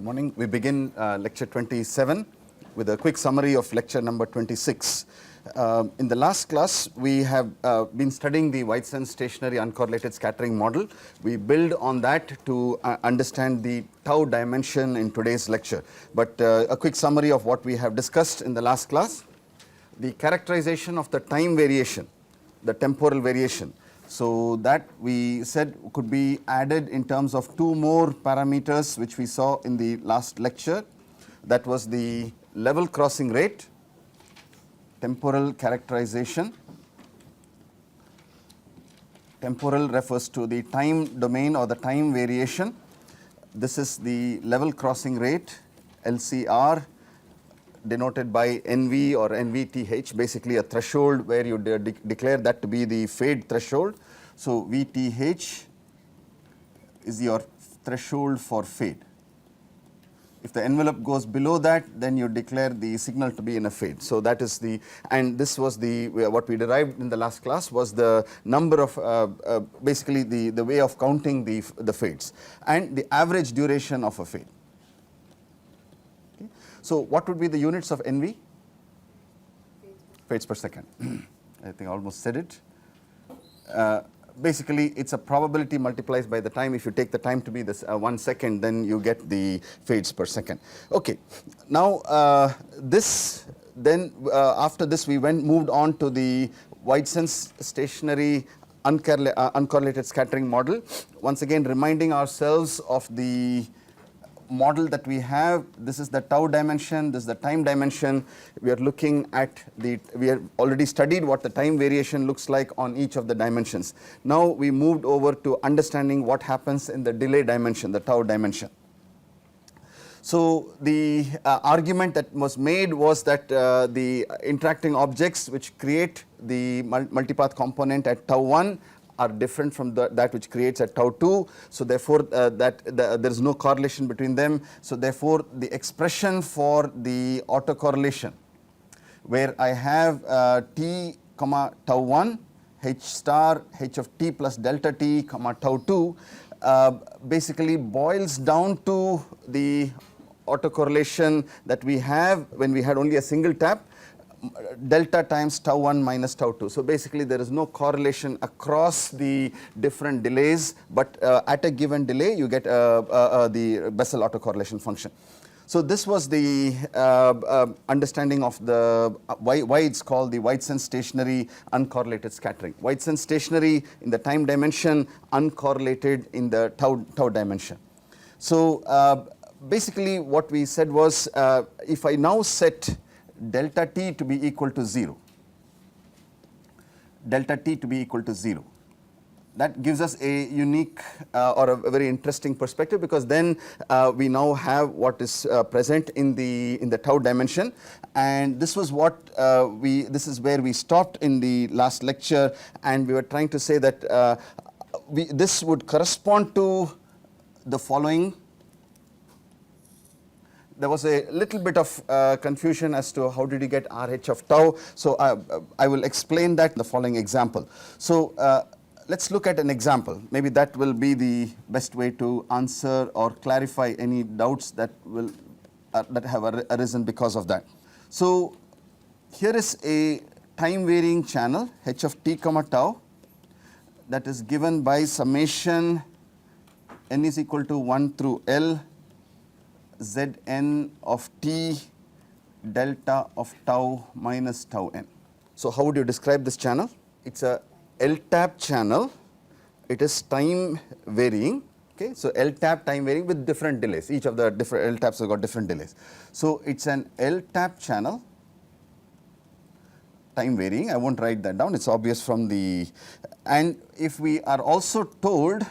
morning. We begin lecture 27 with a quick summary of lecture number 26. In the last class, we have been studying the Whiteson stationary uncorrelated scattering model. We build on that to understand the tau dimension in today's lecture. But a quick summary of what we have discussed in the last class. The characterization of the time variation, the temporal variation. So that we said could be added in terms of two more parameters which we saw in the last lecture. That was the level crossing rate, temporal characterization. Temporal refers to the time domain or the time variation. This is the level crossing rate, LCR, denoted by NV or NVTH, basically a threshold where you declare that to be the fade threshold. So VTH is your threshold for fade. If the envelope goes below that, then you declare the signal to be in a fade. So that is the, and this was the, what we derived in the last class was the number of, basically the way of counting the fades and the average duration of a fade. So what would be the units of NV? Fades per second. I think I almost said it. Basically, it's a probability multiplied by the time. If you take the time to be this 1 second, then you get the fades per second. Okay. Now, after this, we moved on to the Whiteson stationary uncorrelated scattering model. Once again, reminding ourselves of the model that we have. This is the tau dimension, this is the time dimension. We are looking at we have already studied what the time variation looks like on each of the dimensions. Now we moved over to understanding what happens in the delay dimension, the tau dimension. So the argument that was made was that the interacting objects which create the multipath component at tau 1 are different from that which creates at tau 2. So therefore, there is no correlation between them. So therefore, the expression for the autocorrelation where I have t comma tau 1 h star h of t plus delta t comma tau 2 basically boils down to the autocorrelation that we have when we had only a single tap, delta times tau 1 minus tau 2. So basically there is no correlation across the different delays, but at a given delay you get the Bessel autocorrelation function. So this was the understanding of the why it's called the Whiteson stationary uncorrelated scattering. Whiteson stationary in the time dimension, uncorrelated in the tau dimension. So basically what we said was if I now set delta t to be equal to 0, delta t to be equal to 0. That gives us a unique or a very interesting perspective, because then we now have what is present in the tau dimension, and this was what this is where we stopped in the last lecture, and we were trying to say that this would correspond to the following. There was a little bit of confusion as to how did you get RH of tau. So I will explain that in the following example. So let's look at an example. Maybe that will be the best way to answer or clarify any doubts that have arisen because of that. So here is a time varying channel h of t comma tau that is given by summation n is equal to 1 through L Zn of t delta of tau minus tau n. So how would you describe this channel? It's a L-tap channel. It is time varying. Okay, so L-tap time varying with different delays. Each of the different L-taps have got different delays. So it's an L-tap channel, time varying. I won't write that down. It's obvious from the, and if we are also told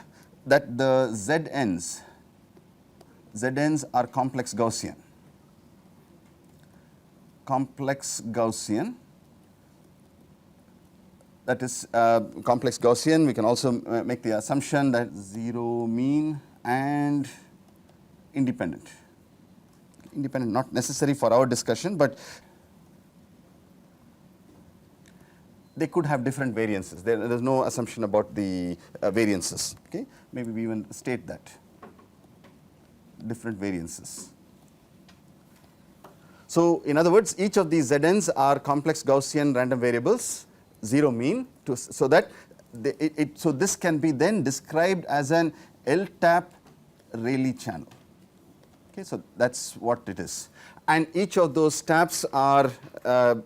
that the Zns are complex Gaussian. Complex Gaussian. That is complex Gaussian. We can also make the assumption that 0 mean and independent. Independent, not necessary for our discussion, but they could have different variances. There is no assumption about the variances. Okay, maybe we even state that. different variances. So in other words, each of these Zns are complex Gaussian random variables, 0 mean, so that so this can be then described as an L-tap Rayleigh channel. Okay, so that's what it is. And each of those taps are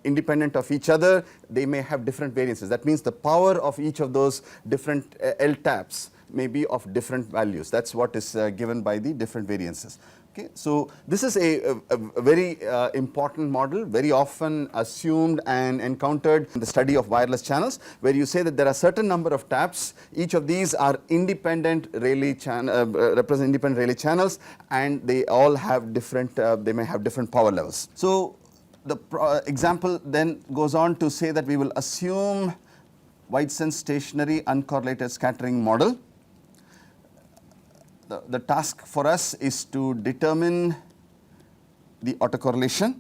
independent of each other. They may have different variances. That means the power of each of those different L taps may be of different values. That's what is given by the different variances. Okay, so this is a very important model, very often assumed and encountered in the study of wireless channels, where you say that there are certain number of taps. Each of these are independent Rayleigh represent independent Rayleigh channels, and they all have different. They may have different power levels. So the example then goes on to say that we will assume wide-sense stationary uncorrelated scattering model. The task for us is to determine the autocorrelation,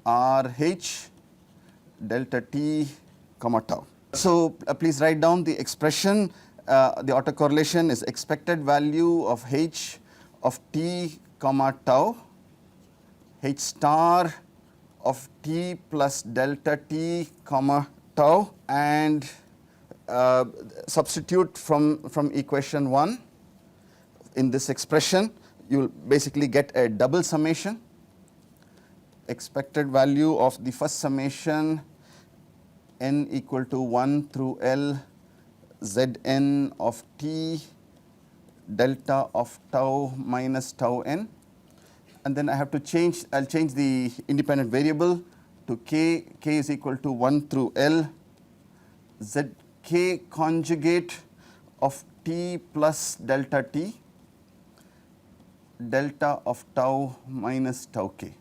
RH delta t comma tau. So please write down the expression. The autocorrelation is expected value of h of t comma tau, h star of t plus delta t comma tau, and substitute from equation 1 in this expression. You will basically get a double summation. Expected value of the first summation n equal to 1 through L Zn of t delta of tau minus tau n, and then I have to change. I'll change the independent variable to k. K is equal to 1 through L Z k conjugate of t plus delta t delta of tau minus tau k.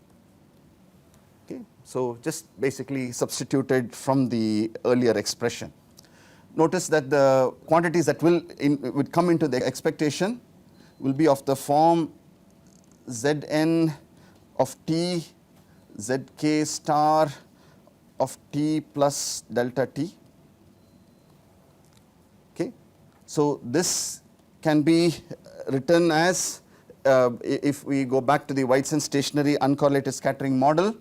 Okay, so just basically substituted from the earlier expression. Notice that the quantities that would come into the expectation will be of the form Zn of t, Zk star of t plus delta t. Okay, so this can be written as, if we go back to the wide-sense stationary uncorrelated scattering model,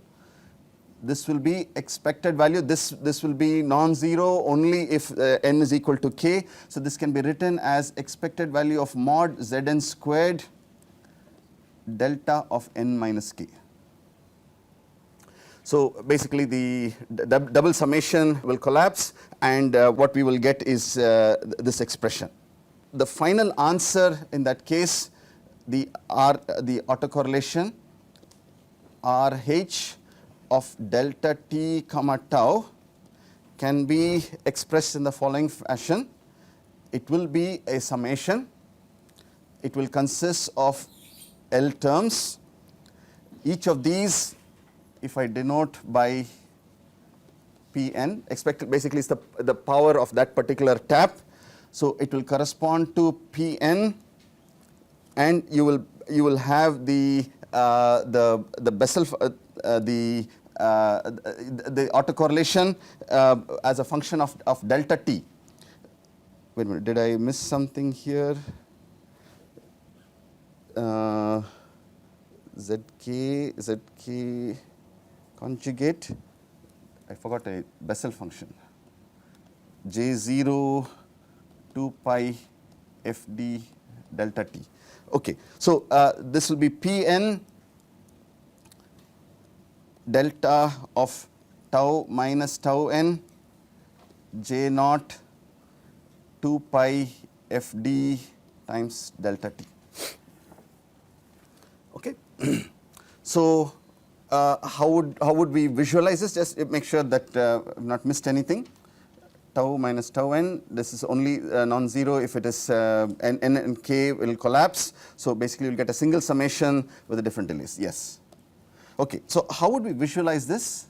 this will be expected value. This will be non-zero only if n is equal to k. So this can be written as expected value of mod Zn squared delta of n minus k. So basically the double summation will collapse, and what we will get is this expression. The final answer in that case, the autocorrelation RH of delta t comma tau can be expressed in the following fashion. It will be a summation. It will consist of L terms. Each of these, if I denote by Pn, expected basically is the power of that particular tap. So it will correspond to Pn, and you will have the Bessel the autocorrelation as a function of delta t. Wait a minute, did I miss something here? Zk conjugate, I forgot a Bessel function, J0 2 pi fd delta t. Okay, so this will be Pn delta of tau minus tau n J naught 2 pi fd times delta t. Okay. So how would we visualize this? Just make sure that I've not missed anything. Tau minus tau n, this is only non-zero if it is n and k will collapse. So basically you'll get a single summation with the different delays. Yes. Okay, so how would we visualize this?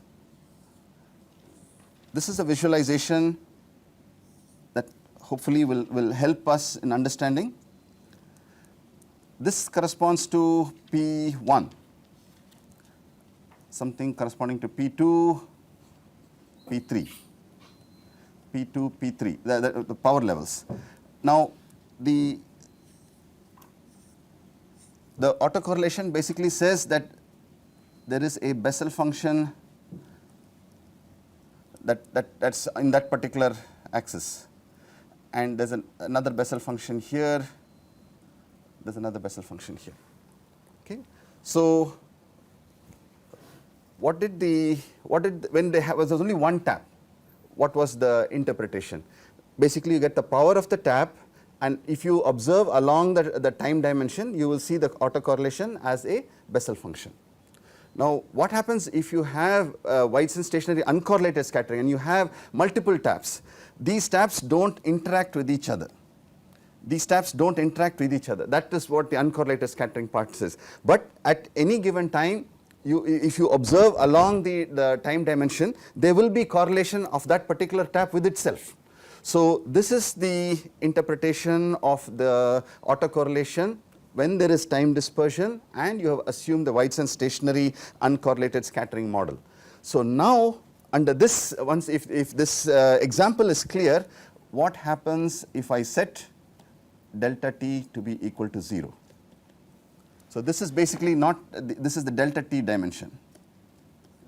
This is a visualization that hopefully will help us in understanding. This corresponds to P1, something corresponding to P2, P3, P2, P3, the power levels. Now, the autocorrelation basically says that there is a Bessel function that's in that particular axis, and there's another Bessel function here, there's another Bessel function here. Okay. So when there was only one tap, what was the interpretation? Basically you get the power of the tap, and if you observe along the time dimension, you will see the autocorrelation as a Bessel function. Now what happens if you have Whiteson stationary uncorrelated scattering and you have multiple taps? These taps don't interact with each other. These taps don't interact with each other. That is what the uncorrelated scattering part says. But at any given time, if you observe along the time dimension, there will be correlation of that particular tap with itself. So this is the interpretation of the autocorrelation when there is time dispersion and you have assumed the Whiteson stationary uncorrelated scattering model. So now under this, once if this example is clear, what happens if I set delta t to be equal to 0? So this is basically not, this is the delta t dimension,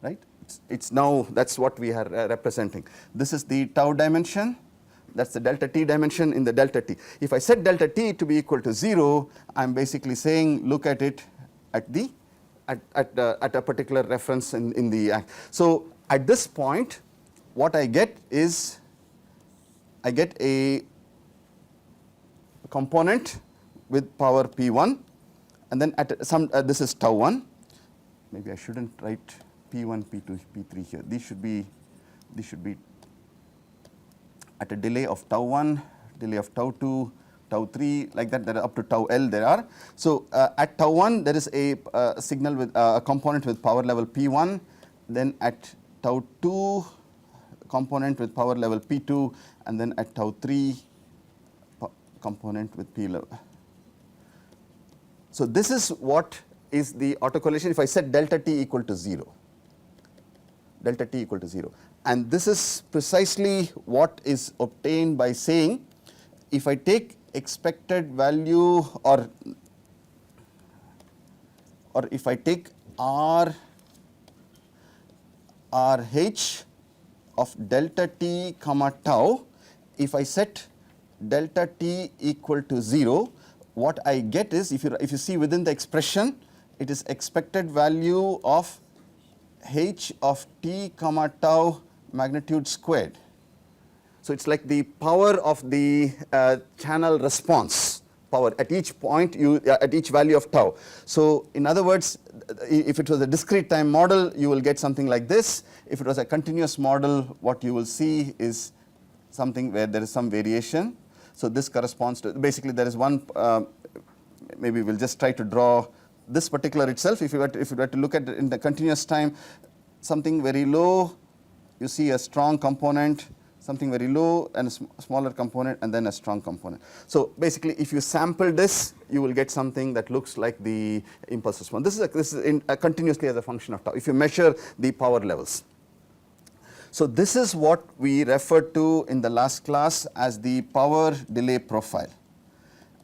right? It's now, that's what we are representing. This is the tau dimension, that's the delta t dimension in the delta t. If I set delta t to be equal to 0, I'm basically saying look at it at a particular reference in the act. So at this point, what I get is I get a component with power p1, and then at some this is tau 1. Maybe I shouldn't write p1, p2, p3 here. These should be at a delay of tau 1, delay of tau 2, tau 3, like that. There are up to tau L there are. So at tau 1 there is a signal with a component with power level p1. Then at tau 2 component with power level p2, and then at tau 3 component with p level. So this is what is the autocorrelation if I set delta t equal to 0. Delta t equal to 0. And this is precisely what is obtained by saying if I take expected value or if I take RH of delta t comma tau, if I set delta t equal to 0, what I get is, if you see within the expression, it is expected value of h of t comma tau magnitude squared. So it's like the power of the channel response power at each point, at each value of tau. So in other words, if it was a discrete time model, you will get something like this. If it was a continuous model, what you will see is something where there is some variation. So this corresponds to, basically there is one, maybe we'll just try to draw this particular itself. If you were to look at it in the continuous time, something very low, you see a strong component, something very low and a smaller component, and then a strong component. So basically if you sample this, you will get something that looks like the impulse response. This is continuously as a function of tau, if you measure the power levels. So this is what we referred to in the last class as the power delay profile.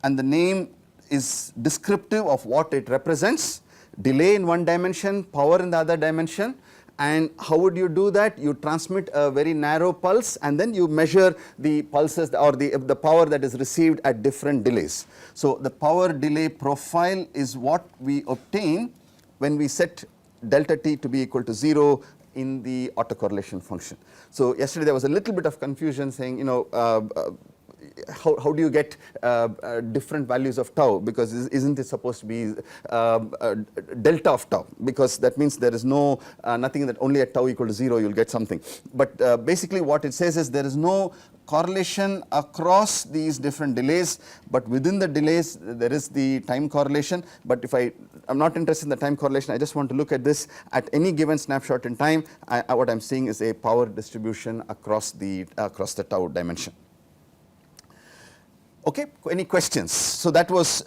And the name is descriptive of what it represents: delay in one dimension, power in the other dimension. And how would you do that? You transmit a very narrow pulse and then you measure the pulses or the power that is received at different delays. So the power delay profile is what we obtain when we set delta t to be equal to 0 in the autocorrelation function. So yesterday there was a little bit of confusion saying, you know, how do you get different values of tau, because isn't it supposed to be delta of tau, because that means there is no nothing that only at tau equal to 0 you'll get something. But basically what it says is there is no correlation across these different delays, but within the delays there is the time correlation. But if I'm not interested in the time correlation, I just want to look at this at any given snapshot in time. What I'm seeing is a power distribution across the tau dimension. Okay, any questions? So that was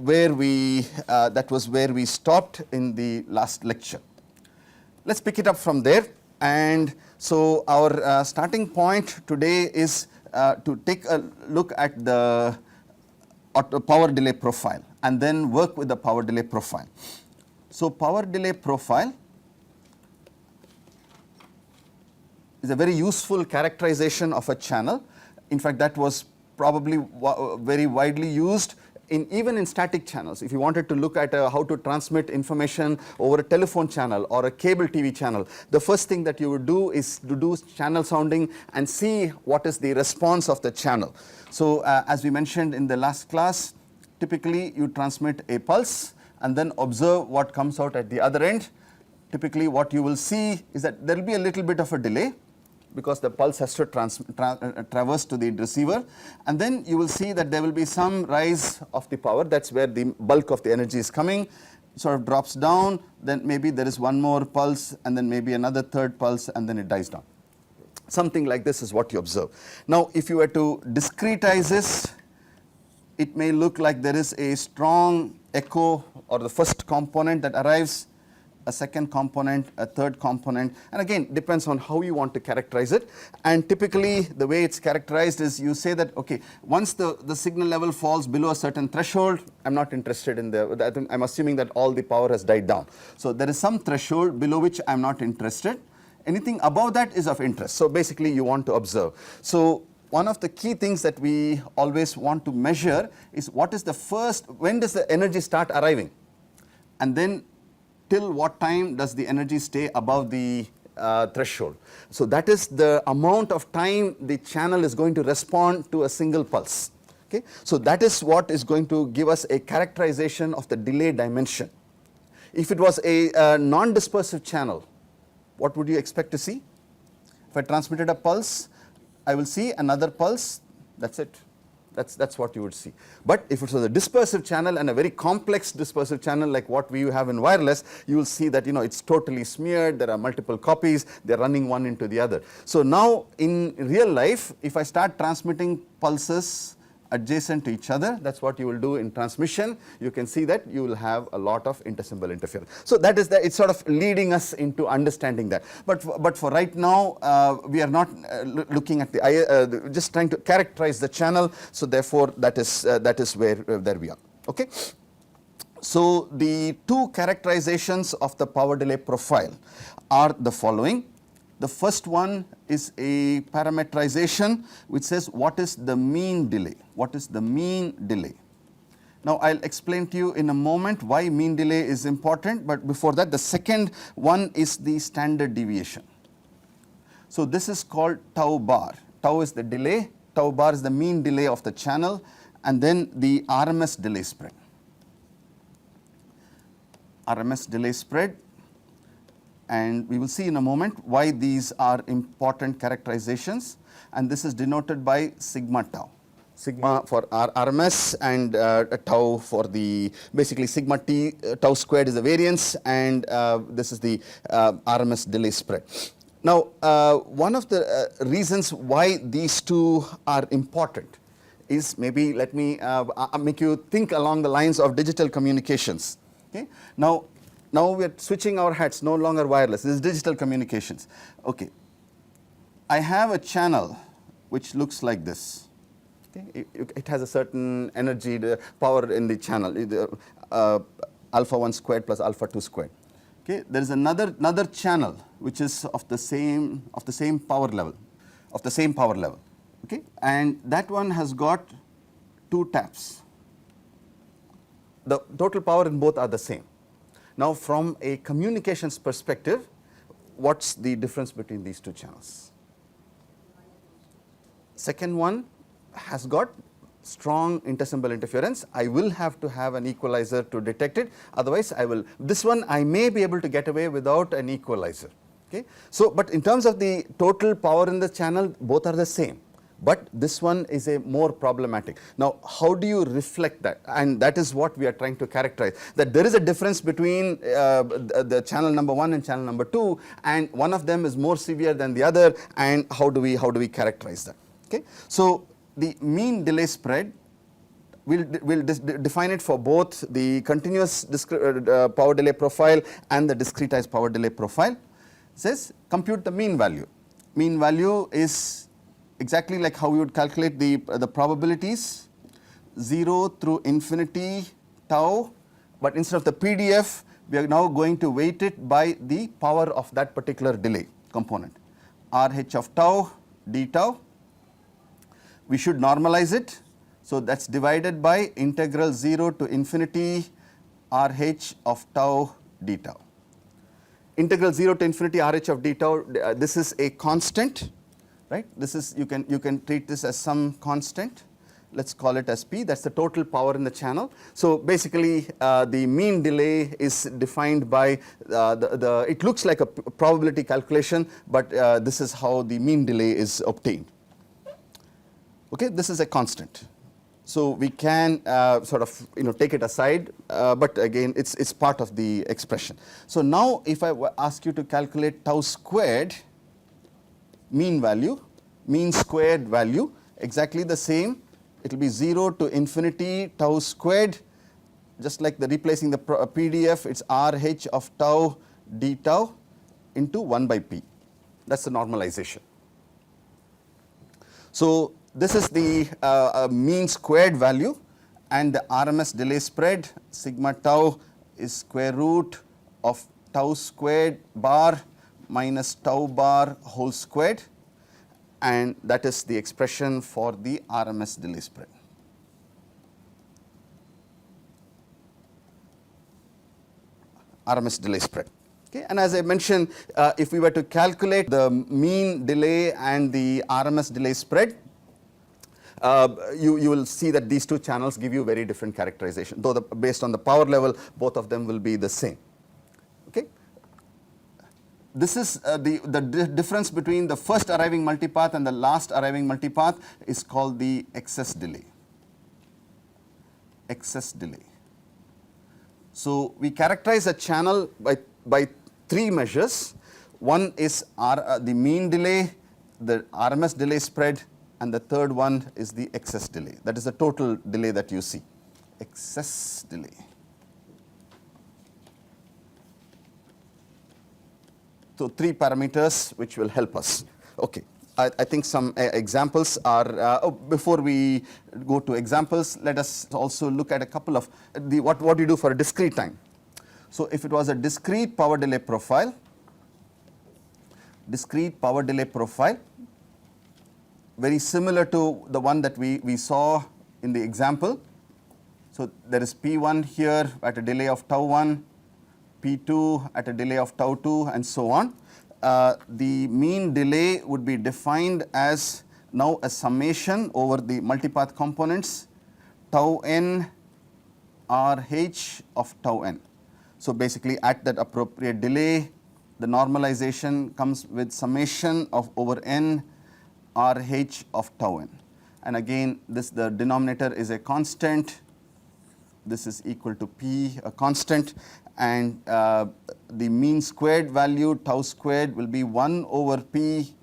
where we stopped in the last lecture. Let's pick it up from there. And so our starting point today is to take a look at the power delay profile and then work with the power delay profile. So power delay profile is a very useful characterization of a channel. In fact, that was probably very widely used even in static channels. If you wanted to look at how to transmit information over a telephone channel or a cable TV channel, the first thing that you would do is to do channel sounding and see what is the response of the channel. So as we mentioned in the last class, typically you transmit a pulse and then observe what comes out at the other end. Typically what you will see is that there will be a little bit of a delay because the pulse has to traverse to the receiver, and then you will see that there will be some rise of the power. That's where the bulk of the energy is coming. It sort of drops down, then maybe there is one more pulse and then maybe another third pulse and then it dies down. Something like this is what you observe. Now if you were to discretize this, it may look like there is a strong echo or the first component that arrives, a second component, a third component, and again depends on how you want to characterize it. And typically the way it's characterized is you say that okay, once the signal level falls below a certain threshold, I'm not interested in I'm assuming that all the power has died down. So there is some threshold below which I'm not interested. Anything above that is of interest. So basically you want to observe. So one of the key things that we always want to measure is what is the first, when does the energy start arriving, and then till what time does the energy stay above the threshold. So that is the amount of time the channel is going to respond to a single pulse. Okay? So that is what is going to give us a characterization of the delay dimension. If it was a non-dispersive channel, what would you expect to see? If I transmitted a pulse, I will see another pulse, that's it. That's what you would see. But if it was a dispersive channel and a very complex dispersive channel like what we have in wireless, you will see that it's totally smeared, there are multiple copies, they're running one into the other. So now in real life, if I start transmitting pulses adjacent to each other, that's what you will do in transmission, you can see that you will have a lot of intersymbol interference. So that is it's sort of leading us into understanding that. But for right now, we are not looking at just trying to characterize the channel. So therefore, that is where there we are. Okay. So the two characterizations of the power delay profile are the following. The first one is a parametrization which says what is the mean delay. What is the mean delay? Now I'll explain to you in a moment why mean delay is important, but before that the second one is the standard deviation. So this is called tau bar. Tau is the delay, tau bar is the mean delay of the channel, and then the RMS delay spread. RMS delay spread. And we will see in a moment why these are important characterizations, and this is denoted by sigma tau. Sigma for RMS and tau for the basically sigma t tau squared is the variance, and this is the RMS delay spread. Now one of the reasons why these two are important is, maybe let me make you think along the lines of digital communications. Okay? Now we are switching our hats, no longer wireless, this is digital communications. Okay. I have a channel which looks like this. Okay. It has a certain energy, the power in the channel, alpha 1 squared plus alpha 2 squared. Okay. There is another channel which is of the same power level, Okay. And that one has got 2 taps. The total power in both are the same. Now from a communications perspective, what's the difference between these two channels? Second one has got strong intersymbol interference. I will have to have an equalizer to detect it, otherwise this one I may be able to get away without an equalizer. Okay? So, but in terms of the total power in the channel, both are the same. But this one is a more problematic. Now, how do you reflect that? And that is what we are trying to characterize, that there is a difference between the channel number 1 and channel number 2, and one of them is more severe than the other, and how do we characterize that? Okay? So the mean delay spread, we'll define it for both the continuous power delay profile and the discretized power delay profile. It says compute the mean value. Mean value is exactly like how we would calculate the probabilities. 0 through infinity tau, but instead of the PDF, we are now going to weight it by the power of that particular delay component. RH of tau d tau, we should normalize it. So that's divided by integral 0 to infinity RH of tau d tau. Integral 0 to infinity RH of d tau, this is a constant, right? This is, you can treat this as some constant. Let's call it as P, that's the total power in the channel. So basically the mean delay is defined by it looks like a probability calculation, but this is how the mean delay is obtained. Okay, this is a constant. So we can sort of take it aside, but again it's part of the expression. So now if I ask you to calculate tau squared mean value, mean squared value, exactly the same. It will be 0 to infinity tau squared, just like the replacing the PDF, it's RH of tau d tau into 1 by P. That's the normalization. So this is the mean squared value, and the RMS delay spread sigma tau is square root of tau squared bar minus tau bar whole squared, and that is the expression for the RMS delay spread. RMS delay spread. Okay. And as I mentioned, if we were to calculate the mean delay and the RMS delay spread, you will see that these two channels give you very different characterization, though based on the power level, both of them will be the same. Okay. This is the difference between the first arriving multipath and the last arriving multipath is called the excess delay. Excess delay. So we characterize a channel by three measures. One is the mean delay, the RMS delay spread, and the third one is the excess delay. That is the total delay that you see. Excess delay. So three parameters which will help us. Okay, I think some examples are, before we go to examples, let us also look at a couple of what you do for a discrete time. So if it was a discrete power delay profile, very similar to the one that we saw in the example. So there is P1 here at a delay of tau 1, P2 at a delay of tau 2, and so on. The mean delay would be defined as now a summation over the multipath components tau n RH of tau n. So basically at that appropriate delay, the normalization comes with summation of over n RH of tau n. And again, the denominator is a constant. This is equal to P, a constant, and the mean squared value tau squared will be 1 over P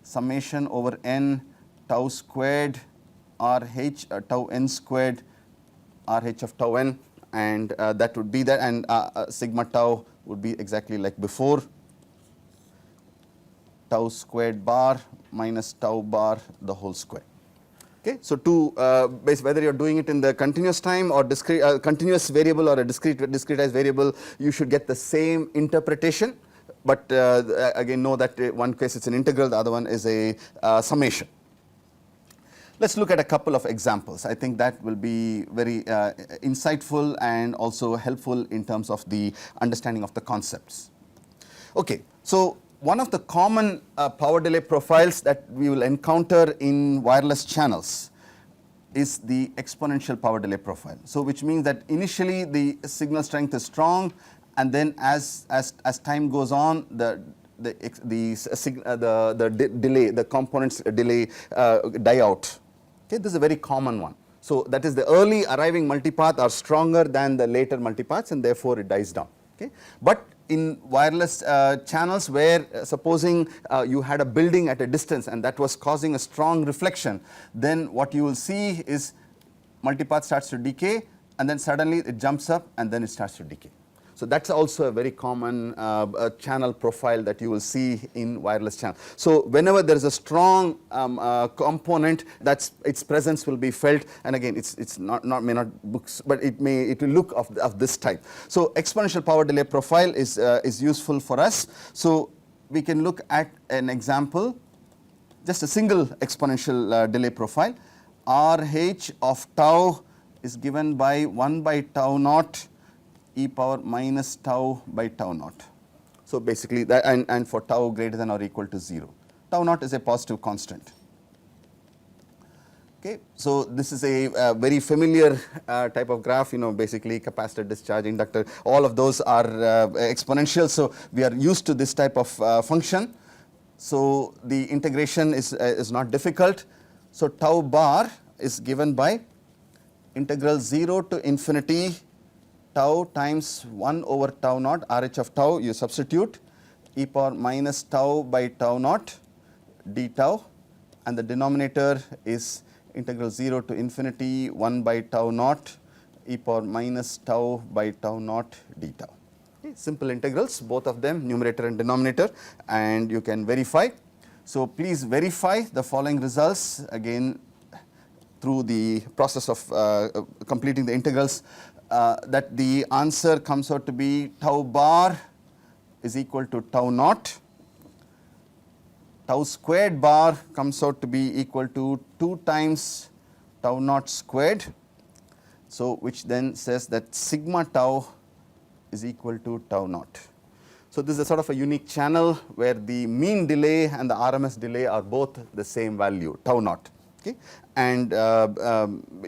summation over n tau squared RH tau n squared RH of tau n, and that would be that, and sigma tau would be exactly like before, tau squared bar minus tau bar the whole square. Okay, so whether you are doing it in the continuous time or discrete, continuous variable or a discretized variable, you should get the same interpretation. But again, know that one case it's an integral, the other one is a summation. Let's look at a couple of examples. I think that will be very insightful and also helpful in terms of the understanding of the concepts. Okay, so one of the common power delay profiles that we will encounter in wireless channels is the exponential power delay profile. So which means that initially the signal strength is strong, and then as time goes on, the delay, the components delay die out. Okay, this is a very common one. So that is the early arriving multipath are stronger than the later multipaths, and therefore it dies down. Okay, but in wireless channels where supposing you had a building at a distance and that was causing a strong reflection, then what you will see is multipath starts to decay, and then suddenly it jumps up and then it starts to decay. So that's also a very common channel profile that you will see in wireless channel. So whenever there is a strong component, that's its presence will be felt, and again it's not may not books, but it will look of this type. So exponential power delay profile is useful for us. So we can look at an example, just a single exponential delay profile. RH of tau is given by 1 by tau naught e power minus tau by tau naught. So basically that, and for tau greater than or equal to 0. Tau naught is a positive constant. Okay, so this is a very familiar type of graph, basically capacitor, discharge, inductor, all of those are exponential. So we are used to this type of function. So the integration is not difficult. So tau bar is given by integral 0 to infinity tau times 1 over tau naught, RH of tau you substitute, e power minus tau by tau naught d tau, and the denominator is integral 0 to infinity 1 by tau naught e power minus tau by tau naught d tau. Okay, simple integrals, both of them, numerator and denominator, and you can verify. So please verify the following results again through the process of completing the integrals, that the answer comes out to be tau bar is equal to tau naught, tau squared bar comes out to be equal to 2 times tau naught squared, so which then says that sigma tau is equal to tau naught. So this is a sort of a unique channel where the mean delay and the RMS delay are both the same value, tau naught. Okay, and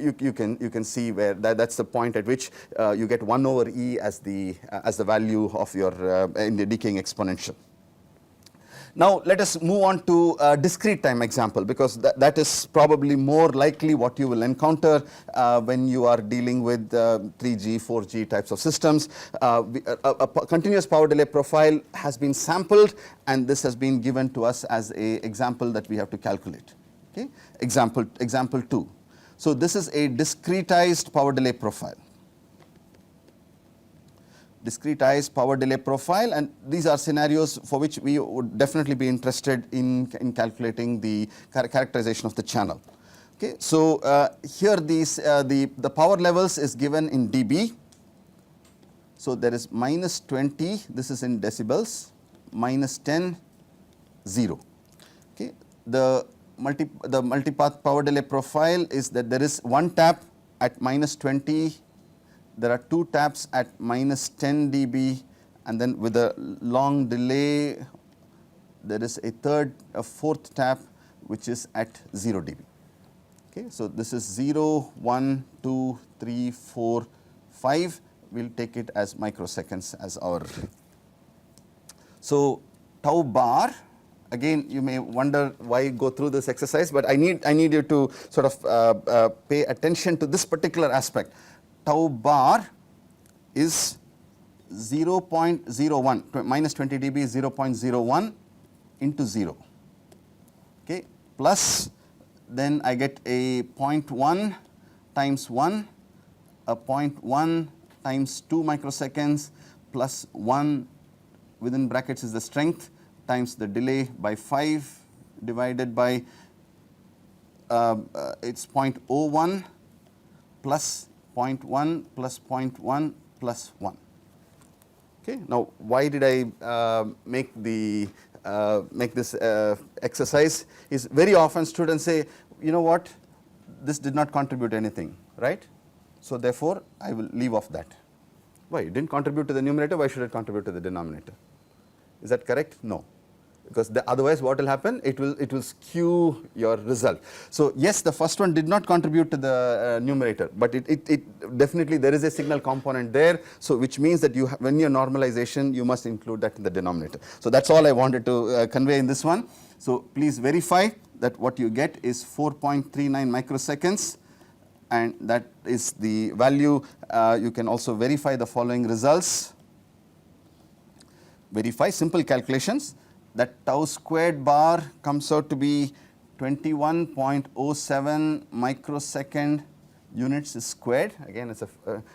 you can see where that's the point at which you get 1 over e as the value of your in the decaying exponential. Now let us move on to a discrete time example, because that is probably more likely what you will encounter when you are dealing with 3G, 4G types of systems. A continuous power delay profile has been sampled, and this has been given to us as an example that we have to calculate. Okay. Example 2. So this is a discretized power delay profile. Discretized power delay profile, and these are scenarios for which we would definitely be interested in calculating the characterization of the channel. Okay. So here the power levels is given in dB. So there is minus 20, this is in decibels, minus 10, 0. Okay. The multipath power delay profile is that there is one tap at minus 20, there are 2 taps at minus 10 dB, and then with a long delay there is a fourth tap which is at 0 dB. Okay, so this is 0, 1, 2, 3, 4, 5. We'll take it as microseconds as our. So tau bar, again you may wonder why go through this exercise, but I need you to sort of pay attention to this particular aspect. Tau bar is 0.01, minus 20 dB is 0.01 into 0. Okay, plus then I get a 0.1 times 1, a 0.1 times 2 microseconds plus 1 within brackets is the strength times the delay by 5 divided by it's 0.01 plus 0.1 plus 0.1 plus 1. Okay. Now, why did I make this exercise? Is very often students say, you know what, this did not contribute anything, right? So therefore, I will leave off that. Why? It didn't contribute to the numerator, why should it contribute to the denominator? Is that correct? No. Because otherwise what will happen? It will skew your result. So yes, the first one did not contribute to the numerator, but it definitely there is a signal component there. So which means that when your normalization, you must include that in the denominator. So that's all I wanted to convey in this one. So please verify that what you get is 4.39 microseconds, and that is the value. You can also verify the following results. Verify simple calculations. That tau squared bar comes out to be 21.07 microsecond units is squared. Again, it's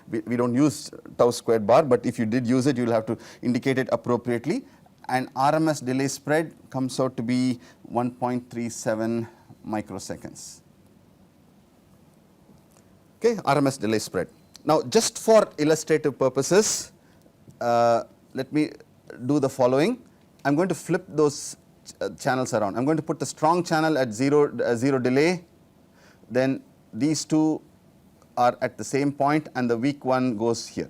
we don't use tau squared bar, but if you did use it, you'll have to indicate it appropriately. And RMS delay spread comes out to be 1.37 microseconds. Okay, RMS delay spread. Now, just for illustrative purposes, let me do the following. I'm going to flip those channels around. I'm going to put the strong channel at zero delay, then these two are at the same point and the weak one goes here.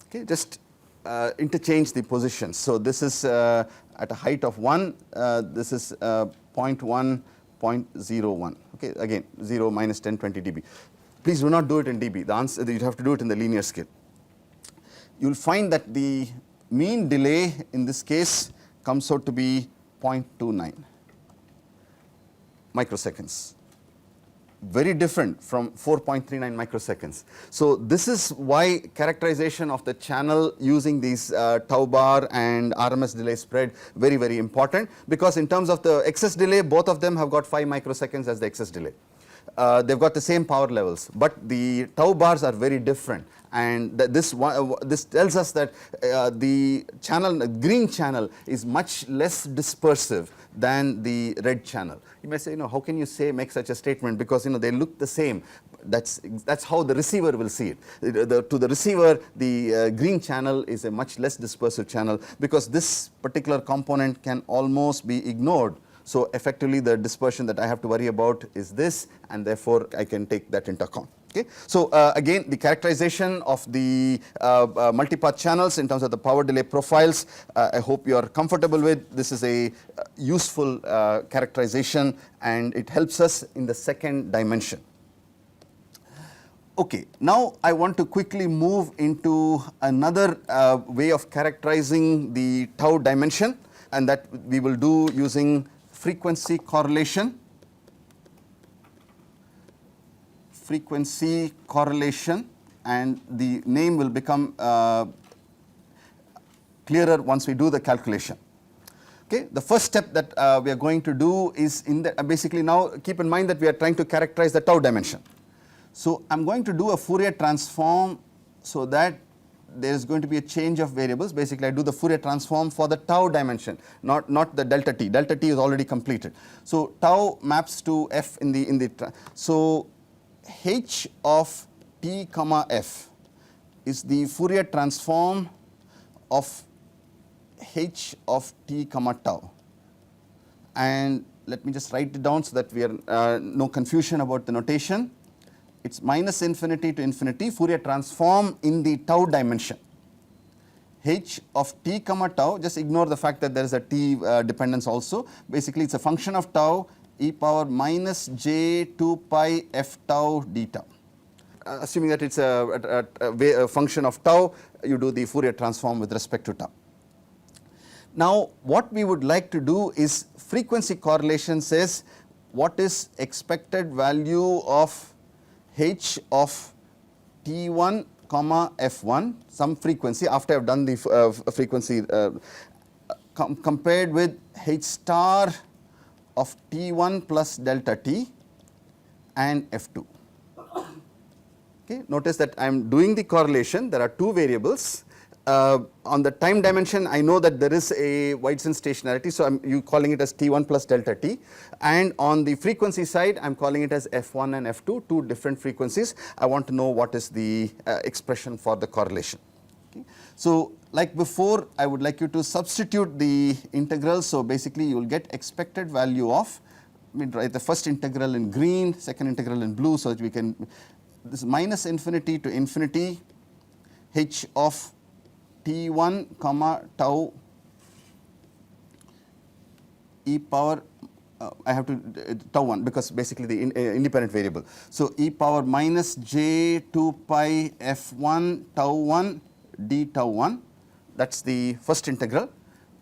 Okay, just interchange the positions. So this is at a height of 1, this is 0.1, 0.01. Okay, again 0, minus 10, 20 dB. Please do not do it in dB. The answer, you have to do it in the linear scale. You will find that the mean delay in this case comes out to be 0.29 microseconds. Very different from 4.39 microseconds. So this is why characterization of the channel using these tau bar and RMS delay spread very, very important, because in terms of the excess delay, both of them have got 5 microseconds as the excess delay. They've got the same power levels, but the tau bars are very different, and this tells us that the channel, the green channel, is much less dispersive than the red channel. You may say, how can you make such a statement, because they look the same. That's how the receiver will see it. To the receiver, the green channel is a much less dispersive channel, because this particular component can almost be ignored. So effectively the dispersion that I have to worry about is this, and therefore I can take that into account. Okay. So again, the characterization of the multipath channels in terms of the power delay profiles, I hope you are comfortable with. This is a useful characterization, and it helps us in the second dimension. Okay, now I want to quickly move into another way of characterizing the tau dimension, and that we will do using frequency correlation. Frequency correlation, and the name will become clearer once we do the calculation. Okay, the first step that we are going to do is basically, now keep in mind that we are trying to characterize the tau dimension. So I'm going to do a Fourier transform so that there is going to be a change of variables. Basically, I do the Fourier transform for the tau dimension, not the delta t. Delta t is already completed. So tau maps to f in the so h of t comma f is the Fourier transform of h of t comma tau. And let me just write it down so that we are no confusion about the notation. It's minus infinity to infinity Fourier transform in the tau dimension. H of t comma tau, just ignore the fact that there is a t dependence also. Basically, it's a function of tau e power minus j 2 pi f tau d tau. Assuming that it's a function of tau, you do the Fourier transform with respect to tau. Now, what we would like to do is frequency correlation says what is expected value of h of t1 comma f1, some frequency after I have done the frequency compared with h star of t1 plus delta t and f2. Okay. Notice that I am doing the correlation. There are two variables. On the time dimension, I know that there is a Whiteson stationarity, so you calling it as T1 plus delta T, and on the frequency side, I am calling it as F1 and F2, two different frequencies. I want to know what is the expression for the correlation. Okay. So like before, I would like you to substitute the integrals. So basically, you will get expected value of, write the first integral in green, second integral in blue, so that we can, this is minus infinity to infinity h of t1 comma tau e power, I have to tau 1 because basically the independent variable. So e power minus j 2 pi f1 tau 1 d tau 1, that is the first integral.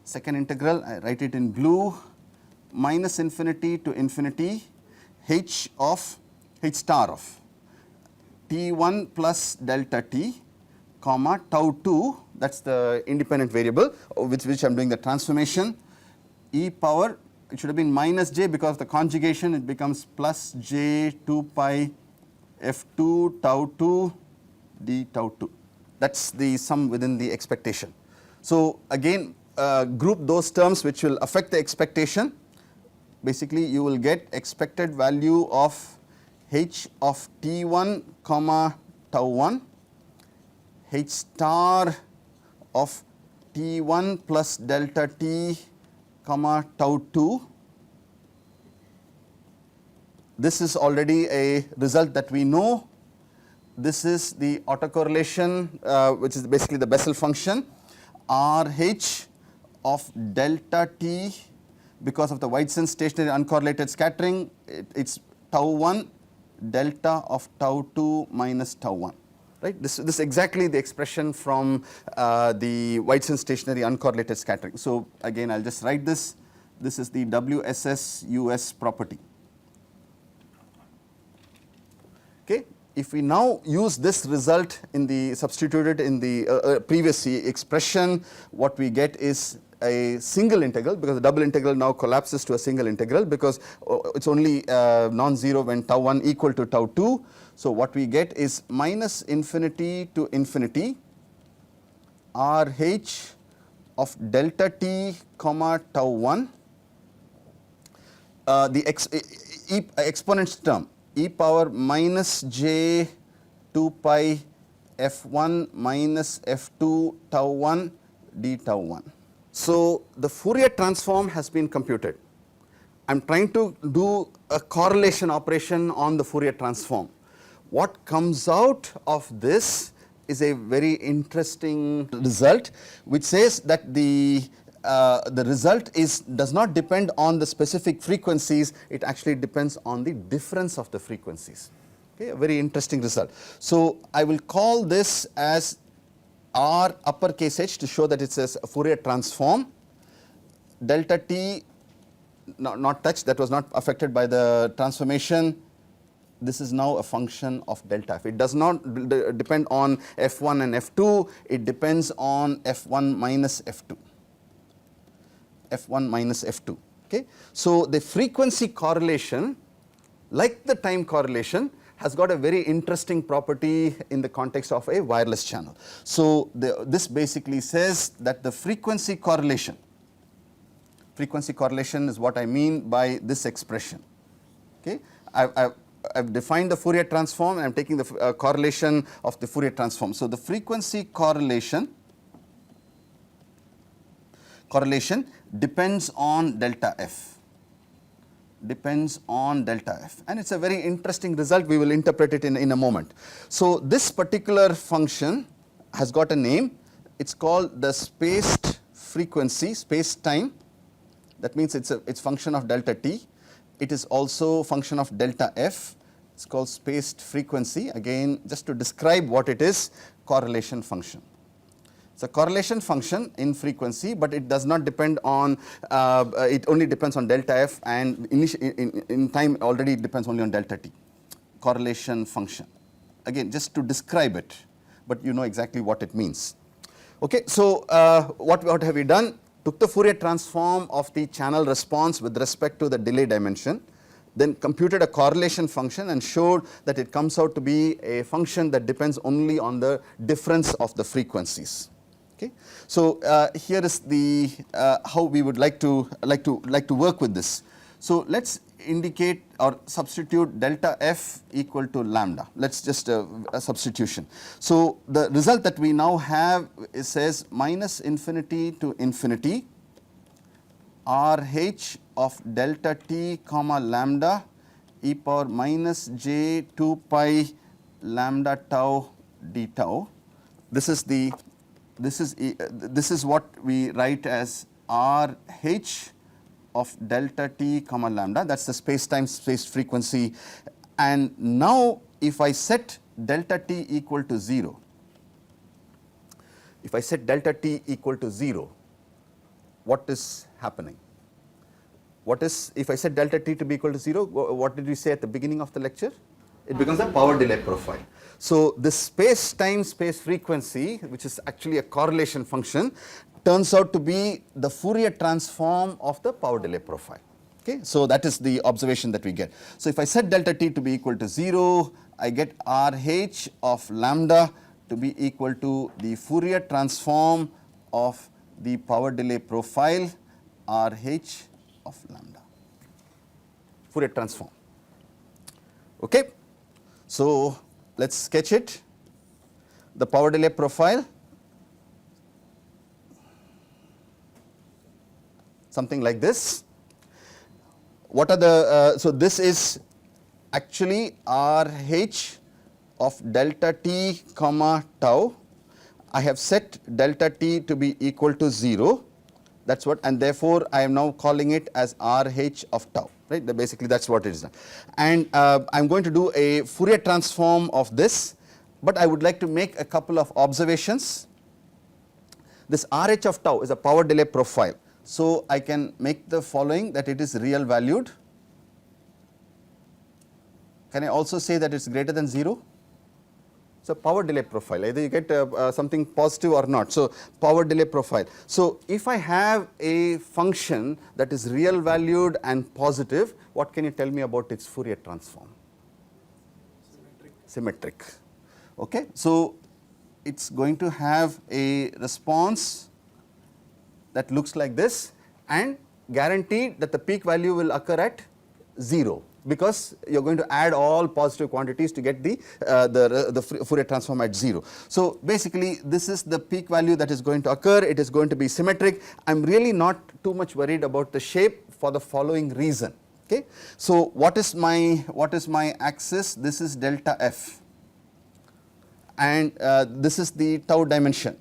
Second integral, I write it in blue, minus infinity to infinity h star of t1 plus delta t comma tau 2, that is the independent variable with which I am doing the transformation, e power, it should have been minus j because of the conjugation, it becomes plus j 2 pi f2 tau 2 d tau 2. That's the sum within the expectation. So again, group those terms which will affect the expectation. Basically, you will get expected value of h of t1 comma tau 1, h star of t1 plus delta t comma tau 2. This is already a result that we know. This is the autocorrelation, which is basically the Bessel function, RH of delta t because of the Whiteson stationary uncorrelated scattering. It's tau 1 delta of tau 2 minus tau 1. Right? This is exactly the expression from the Whiteson stationary uncorrelated scattering. So again, I'll just write this. This is the WSSUS property. Okay. If we now use this result in the substituted in the previous expression, what we get is a single integral, because the double integral now collapses to a single integral because it's only non-zero when tau 1 equal to tau 2. So what we get is minus infinity to infinity RH of delta t comma tau 1, the exponents term e power minus j 2 pi f1 minus f2 tau 1 d tau 1. So the Fourier transform has been computed. I am trying to do a correlation operation on the Fourier transform. What comes out of this is a very interesting result, which says that the result does not depend on the specific frequencies, it actually depends on the difference of the frequencies. Okay, a very interesting result. So I will call this as R uppercase H to show that it's a Fourier transform. Delta t not touched, that was not affected by the transformation. This is now a function of delta f. It does not depend on f1 and f2, it depends on f1 minus f2. f1 minus f2. Okay. So the frequency correlation, like the time correlation, has got a very interesting property in the context of a wireless channel. So this basically says that the frequency correlation is what I mean by this expression. Okay. I've defined the Fourier transform and I'm taking the correlation of the Fourier transform. So the frequency correlation depends on delta f, and it's a very interesting result. We will interpret it in a moment. So this particular function has got a name. It's called the spaced frequency, space time. That means it's function of delta t. It is also function of delta f. It's called spaced frequency. Again, just to describe what it is, correlation function. It's a correlation function in frequency, but it does not depend on, it only depends on delta f, and in time already it depends only on delta t. Correlation function. Again, just to describe it, but you know exactly what it means. Okay, so what have we done? Took the Fourier transform of the channel response with respect to the delay dimension, then computed a correlation function and showed that it comes out to be a function that depends only on the difference of the frequencies. Okay. So here is the how we would like to work with this. So let's indicate or substitute delta f equal to lambda. Let's just a substitution. So the result that we now have says minus infinity to infinity RH of delta t comma lambda e power minus j 2 pi lambda tau d tau. This is what we write as RH of delta t comma lambda. That's the space-time space frequency. And now if I set delta t equal to 0, what is happening? If I set delta t to be equal to 0, what did we say at the beginning of the lecture? It becomes a power delay profile. So this space-time space frequency, which is actually a correlation function, turns out to be the Fourier transform of the power delay profile. Okay, so that is the observation that we get. So if I set delta t to be equal to 0, I get RH of lambda to be equal to the Fourier transform of the power delay profile RH of lambda, Fourier transform. Okay. So, let us sketch it. The power delay profile, something like this. What are the, so this is actually RH of delta t comma tau. I have set delta t to be equal to 0, that is what, and therefore I am now calling it as RH of tau, right. Basically that is what it is. And I am going to do a Fourier transform of this, but I would like to make a couple of observations. This RH of tau is a power delay profile. So, I can make the following, that it is real valued. Can I also say that it is greater than 0? So, power delay profile, either you get something positive or not. So, power delay profile. So, if I have a function that is real valued and positive, what can you tell me about its Fourier transform? Symmetric. Okay. So, it is going to have a response that looks like this, and guaranteed that the peak value will occur at 0, because you are going to add all positive quantities to get the Fourier transform at 0. So, basically this is the peak value that is going to occur, it is going to be symmetric. I am really not too much worried about the shape for the following reason. Okay. So, what is my axis? This is delta f, and this is the tau dimension.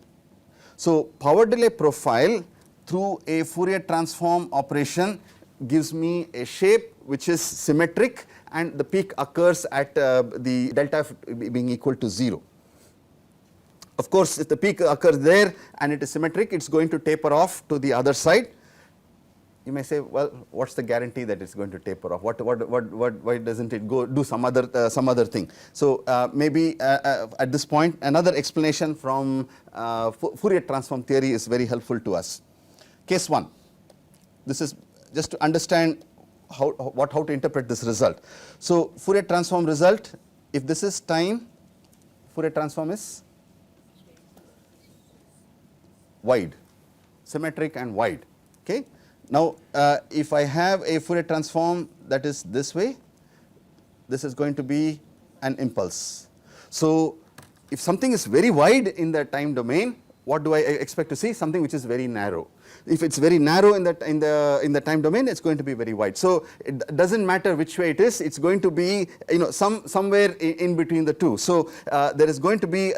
So, power delay profile through a Fourier transform operation gives me a shape which is symmetric, and the peak occurs at the delta f being equal to 0. Of course, if the peak occurs there and it is symmetric, it is going to taper off to the other side. You may say, well, what is the guarantee that it is going to taper off? Why does not it go do some other thing? So, maybe at this point another explanation from Fourier transform theory is very helpful to us. Case 1, this is just to understand how to interpret this result. So, Fourier transform result, if this is time, Fourier transform is wide, symmetric and wide. Okay. Now, if I have a Fourier transform that is this way, this is going to be an impulse. So, if something is very wide in the time domain, what do I expect to see? Something which is very narrow. If it is very narrow in the time domain, it is going to be very wide. So, it does not matter which way it is, it is going to be somewhere in between the two. So, there is going to be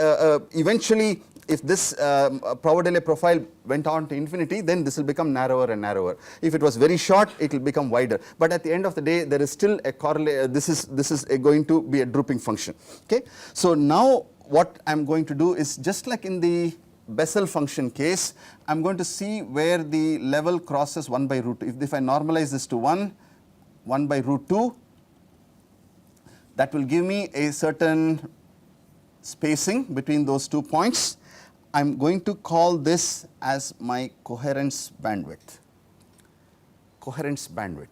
eventually, if this power delay profile went on to infinity, then this will become narrower and narrower. If it was very short, it will become wider. But at the end of the day, there is still a correlate. This is going to be a drooping function. Okay. So, now what I am going to do is, just like in the Bessel function case, I am going to see where the level crosses 1 by root 2. If I normalize this to 1 by root 2, that will give me a certain spacing between those 2 points. I am going to call this as my coherence bandwidth. Coherence bandwidth.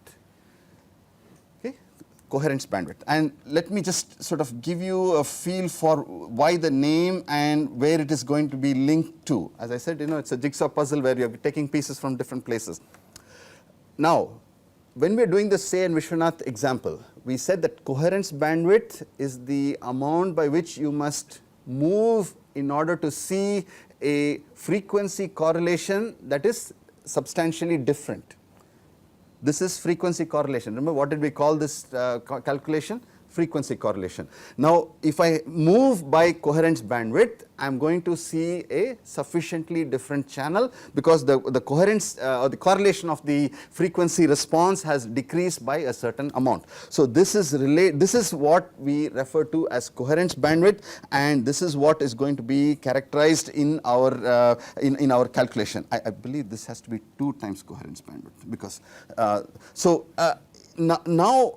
Okay. Coherence bandwidth. And let me just sort of give you a feel for why the name and where it is going to be linked to. As I said, it's a jigsaw puzzle where you are taking pieces from different places. Now, when we are doing the Say and Vishwanath example, we said that coherence bandwidth is the amount by which you must move in order to see a frequency correlation that is substantially different. This is frequency correlation. Remember, what did we call this calculation? Frequency correlation. Now, if I move by coherence bandwidth, I am going to see a sufficiently different channel, because the coherence or the correlation of the frequency response has decreased by a certain amount. So, this is what we refer to as coherence bandwidth, and this is what is going to be characterized in our calculation. I believe this has to be 2 times coherence bandwidth, because now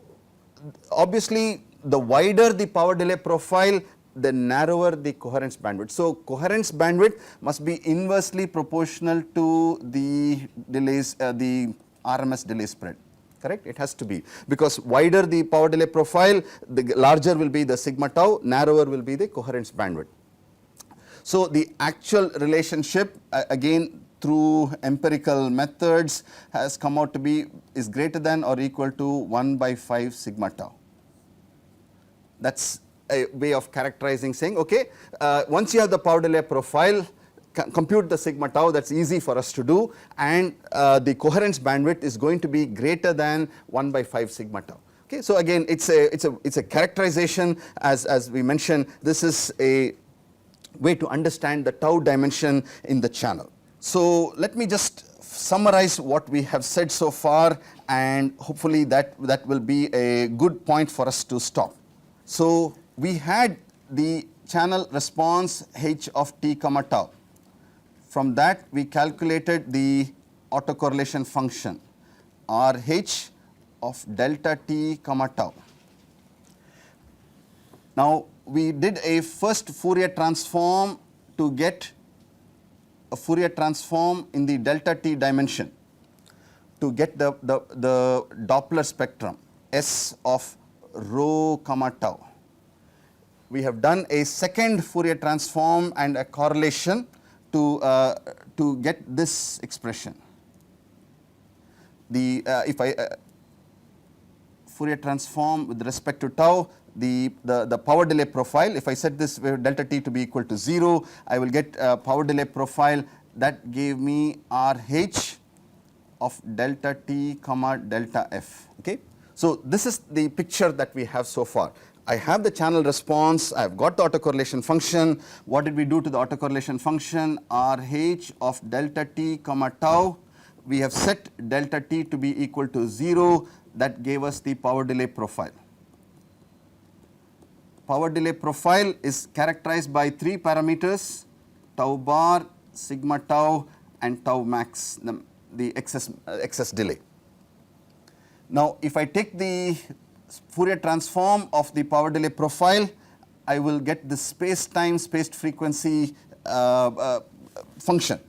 obviously the wider the power delay profile, the narrower the coherence bandwidth. So, coherence bandwidth must be inversely proportional to the delays, the RMS delay spread. correct? It has to be, because wider the power delay profile, the larger will be the sigma tau, narrower will be the coherence bandwidth. So the actual relationship again through empirical methods has come out to be is greater than or equal to 1 by 5 sigma tau. That's a way of characterizing, saying okay, once you have the power delay profile, compute the sigma tau, that's easy for us to do, and the coherence bandwidth is going to be greater than 1 by 5 sigma tau. Okay, so again it's a characterization, as we mentioned. This is a way to understand the tau dimension in the channel. So let me just summarize what we have said so far, and hopefully that will be a good point for us to stop. So we had the channel response h of t comma tau. From that we calculated the autocorrelation function RH of delta t comma tau. Now we did a first Fourier transform to get a Fourier transform in the delta t dimension to get the Doppler spectrum S of rho comma tau. We have done a second Fourier transform and a correlation to get this expression. The if I Fourier transform with respect to tau, the power delay profile, if I set this delta t to be equal to 0, I will get power delay profile that gave me RH of delta t comma delta f. Okay, so this is the picture that we have so far. I have the channel response, I have got the autocorrelation function. What did we do to the autocorrelation function? RH of delta t comma tau, we have set delta t to be equal to 0, that gave us the power delay profile. Power delay profile is characterized by 3 parameters: tau bar, sigma tau and tau max, the excess delay. Now if I take the Fourier transform of the power delay profile, I will get the space time spaced frequency function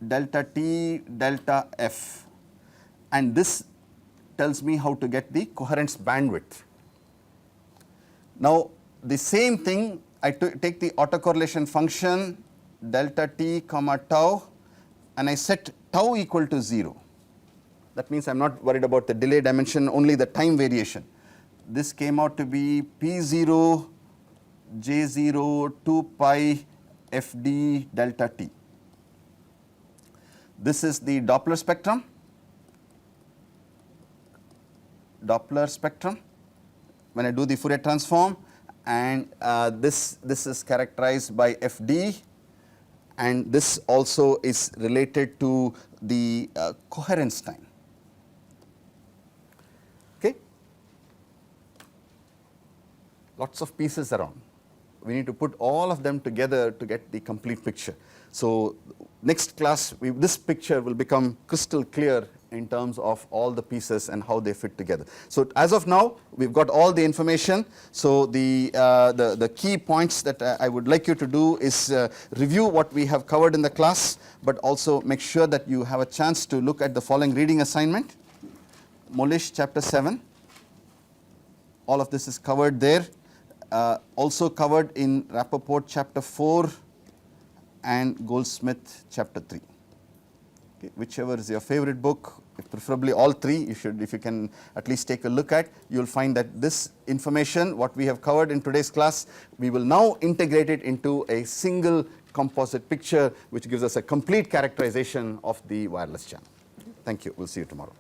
delta t delta f, and this tells me how to get the coherence bandwidth. Now the same thing, I take the autocorrelation function delta t comma tau and I set tau equal to 0. That means I am not worried about the delay dimension, only the time variation. This came out to be P0 J0 2 pi Fd delta t. This is the Doppler spectrum. Doppler spectrum when I do the Fourier transform, and this is characterized by Fd, and this also is related to the coherence time. Okay, lots of pieces around. We need to put all of them together to get the complete picture. So next class, this picture will become crystal clear in terms of all the pieces and how they fit together. So as of now, we've got all the information. So the key points that I would like you to do is review what we have covered in the class, but also make sure that you have a chance to look at the following reading assignment. Molish chapter 7, all of this is covered there. Also covered in Rappaport chapter 4 and Goldsmith chapter 3. Okay, whichever is your favorite book, preferably all three, you should, if you can at least take a look at, you will find that this information, what we have covered in today's class, we will now integrate it into a single composite picture which gives us a complete characterization of the wireless channel. Thank you. We'll see you tomorrow.